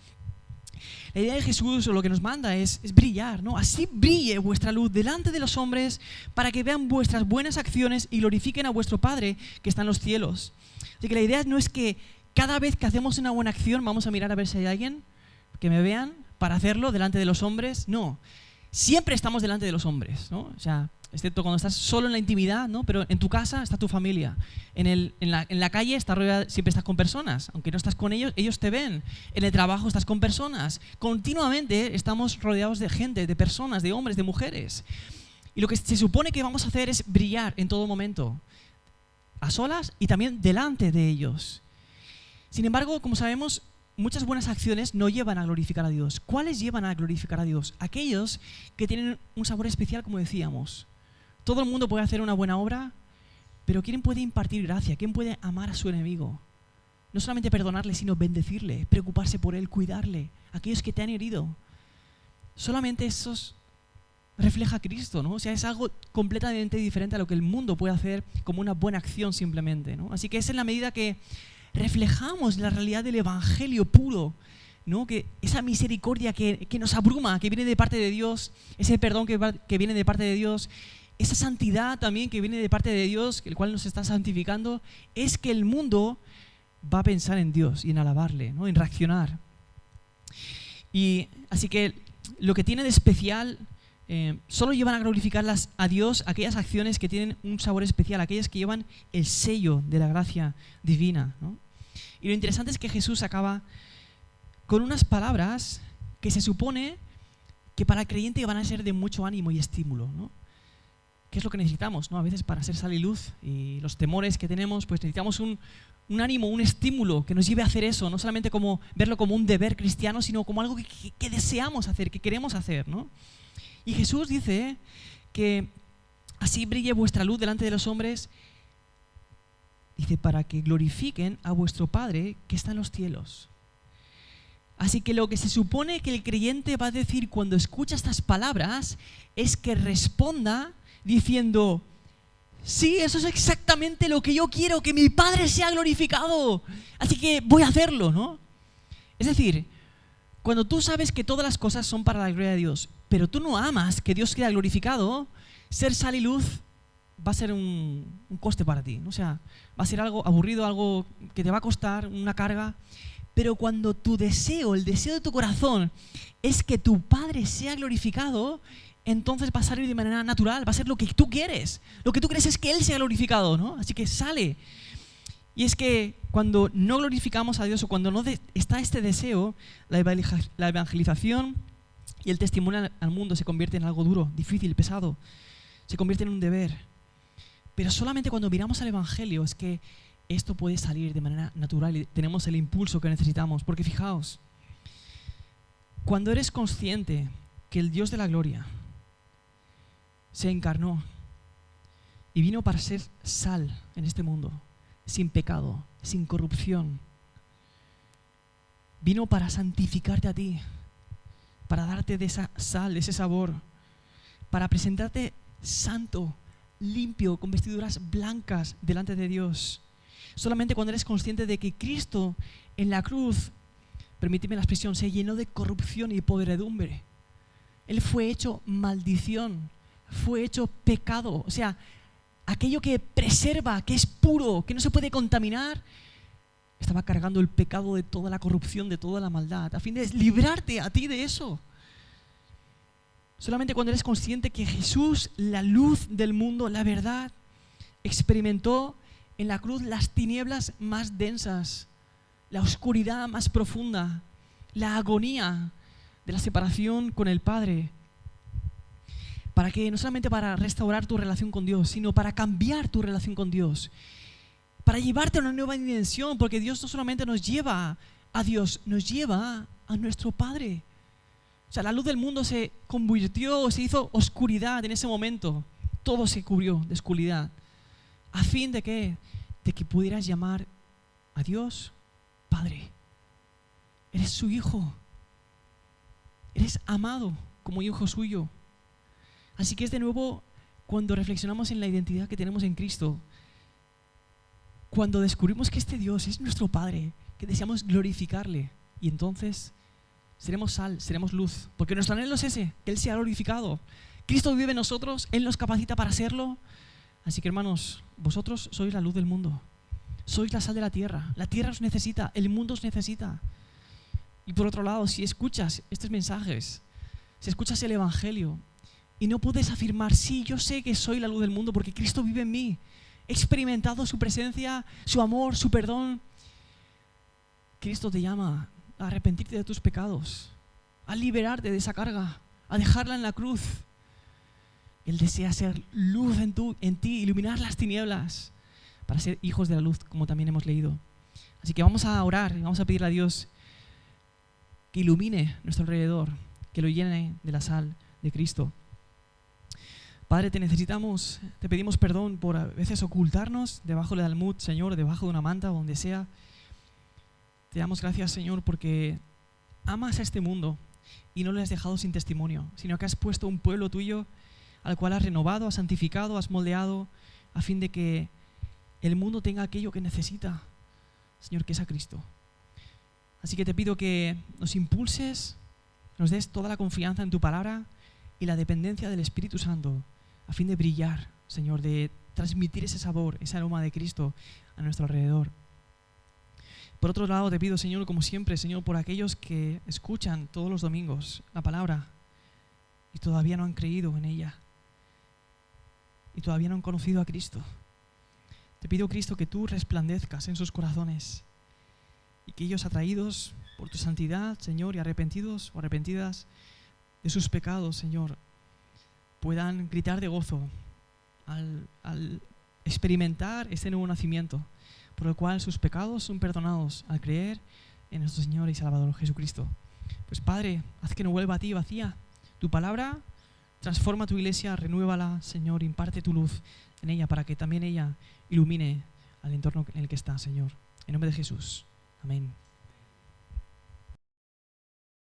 La idea de Jesús, o lo que nos manda, es brillar, ¿no? Así brille vuestra luz delante de los hombres para que vean vuestras buenas acciones y glorifiquen a vuestro Padre que está en los cielos. Así que la idea no es que cada vez que hacemos una buena acción vamos a mirar a ver si hay alguien que me vean para hacerlo delante de los hombres. No, siempre estamos delante de los hombres, ¿no? O sea, excepto cuando estás solo en la intimidad, ¿no? Pero en tu casa está tu familia. En la calle siempre estás con personas. Aunque no estás con ellos, ellos te ven. En el trabajo estás con personas. Continuamente estamos rodeados de gente, de personas, de hombres, de mujeres. Y lo que se supone que vamos a hacer es brillar en todo momento. A solas y también delante de ellos. Sin embargo, como sabemos, muchas buenas acciones no llevan a glorificar a Dios. ¿Cuáles llevan a glorificar a Dios? Aquellos que tienen un sabor especial, como decíamos. Todo el mundo puede hacer una buena obra, pero ¿quién puede impartir gracia? ¿Quién puede amar a su enemigo? No solamente perdonarle, sino bendecirle, preocuparse por él, cuidarle. Aquellos que te han herido. Solamente eso refleja a Cristo, ¿no? O sea, es algo completamente diferente a lo que el mundo puede hacer como una buena acción simplemente, ¿no? Así que es en la medida que reflejamos la realidad del Evangelio puro, ¿no? Que esa misericordia que nos abruma, que viene de parte de Dios, ese perdón que viene de parte de Dios, esa santidad también que viene de parte de Dios, el cual nos está santificando, es que el mundo va a pensar en Dios y en alabarle, ¿no? En reaccionar. Y así que lo que tiene de especial, solo llevan a glorificar a Dios aquellas acciones que tienen un sabor especial, aquellas que llevan el sello de la gracia divina, ¿no? Y lo interesante es que Jesús acaba con unas palabras que se supone que para el creyente van a ser de mucho ánimo y estímulo, ¿no? ¿Qué es lo que necesitamos, ¿no? A veces para ser sal y luz y los temores que tenemos, pues necesitamos un ánimo, un estímulo que nos lleve a hacer eso, no solamente como verlo como un deber cristiano, sino como algo que deseamos hacer, que queremos hacer, ¿no? Y Jesús dice que así brille vuestra luz delante de los hombres, dice, para que glorifiquen a vuestro Padre que está en los cielos. Así que lo que se supone que el creyente va a decir cuando escucha estas palabras es que responda diciendo: sí, eso es exactamente lo que yo quiero, que mi Padre sea glorificado, así que voy a hacerlo, ¿no? Es decir, cuando tú sabes que todas las cosas son para la gloria de Dios, pero tú no amas que Dios sea glorificado, ser sal y luz va a ser un coste para ti, ¿no? O sea, va a ser algo aburrido, algo que te va a costar, una carga. Pero cuando tu deseo, el deseo de tu corazón es que tu Padre sea glorificado, entonces va a salir de manera natural, va a ser lo que tú quieres. Lo que tú quieres es que Él sea glorificado, ¿no? Así que sale. Y es que cuando no glorificamos a Dios o cuando no está este deseo, la evangelización y el testimonio al mundo se convierte en algo duro, difícil, pesado. Se convierte en un deber. Pero solamente cuando miramos al Evangelio es que esto puede salir de manera natural y tenemos el impulso que necesitamos. Porque fijaos, cuando eres consciente que el Dios de la gloria se encarnó y vino para ser sal en este mundo, sin pecado, sin corrupción, vino para santificarte a ti, para darte de esa sal, de ese sabor, para presentarte santo, limpio, con vestiduras blancas delante de Dios. Solamente cuando eres consciente de que Cristo en la cruz, permíteme la expresión, se llenó de corrupción y podredumbre. Él fue hecho maldición, fue hecho pecado. O sea, aquello que preserva, que es puro, que no se puede contaminar, estaba cargando el pecado de toda la corrupción, de toda la maldad, a fin de librarte a ti de eso. Solamente cuando eres consciente que Jesús, la luz del mundo, la verdad, experimentó en la cruz las tinieblas más densas, la oscuridad más profunda, la agonía de la separación con el Padre. ¿Para qué? No solamente para restaurar tu relación con Dios, sino para cambiar tu relación con Dios, para llevarte a una nueva dimensión, porque Dios no solamente nos lleva a Dios, nos lleva a nuestro Padre. O sea, la luz del mundo se convirtió, se hizo oscuridad en ese momento. Todo se cubrió de oscuridad. ¿A fin de qué? De que pudieras llamar a Dios Padre. Eres su hijo. Eres amado como hijo suyo. Así que es de nuevo cuando reflexionamos en la identidad que tenemos en Cristo, cuando descubrimos que este Dios es nuestro Padre, que deseamos glorificarle, y entonces seremos sal, seremos luz, porque nuestro anhelo es ese, que Él sea glorificado. Cristo vive en nosotros, Él nos capacita para serlo. Así que hermanos, vosotros sois la luz del mundo, sois la sal de la tierra os necesita, el mundo os necesita. Y por otro lado, si escuchas estos mensajes, si escuchas el Evangelio y no puedes afirmar, sí, yo sé que soy la luz del mundo porque Cristo vive en mí, he experimentado su presencia, su amor, su perdón, Cristo te llama a arrepentirte de tus pecados, a liberarte de esa carga, a dejarla en la cruz. Él desea ser luz en ti, iluminar las tinieblas para ser hijos de la luz, como también hemos leído. Así que vamos a orar y vamos a pedirle a Dios que ilumine nuestro alrededor, que lo llene de la sal de Cristo. Padre, te necesitamos, te pedimos perdón por a veces ocultarnos debajo del almud, Señor, debajo de una manta o donde sea. Te damos gracias, Señor, porque amas a este mundo y no lo has dejado sin testimonio, sino que has puesto un pueblo tuyo al cual has renovado, has santificado, has moldeado, a fin de que el mundo tenga aquello que necesita, Señor, que es a Cristo. Así que te pido que nos impulses, nos des toda la confianza en tu palabra y la dependencia del Espíritu Santo a fin de brillar, Señor, de transmitir ese sabor, ese aroma de Cristo a nuestro alrededor. Por otro lado, te pido, Señor, como siempre, Señor, por aquellos que escuchan todos los domingos la palabra y todavía no han creído en ella y todavía no han conocido a Cristo. Te pido, Cristo, que tú resplandezcas en sus corazones y que ellos, atraídos por tu santidad, Señor, y arrepentidos o arrepentidas de sus pecados, Señor, puedan gritar de gozo al experimentar este nuevo nacimiento, por el cual sus pecados son perdonados al creer en nuestro Señor y Salvador Jesucristo. Pues Padre, haz que no vuelva a ti vacía. Tu palabra transforma tu iglesia, renuévala, Señor, imparte tu luz en ella para que también ella ilumine al entorno en el que está, Señor. En nombre de Jesús. Amén.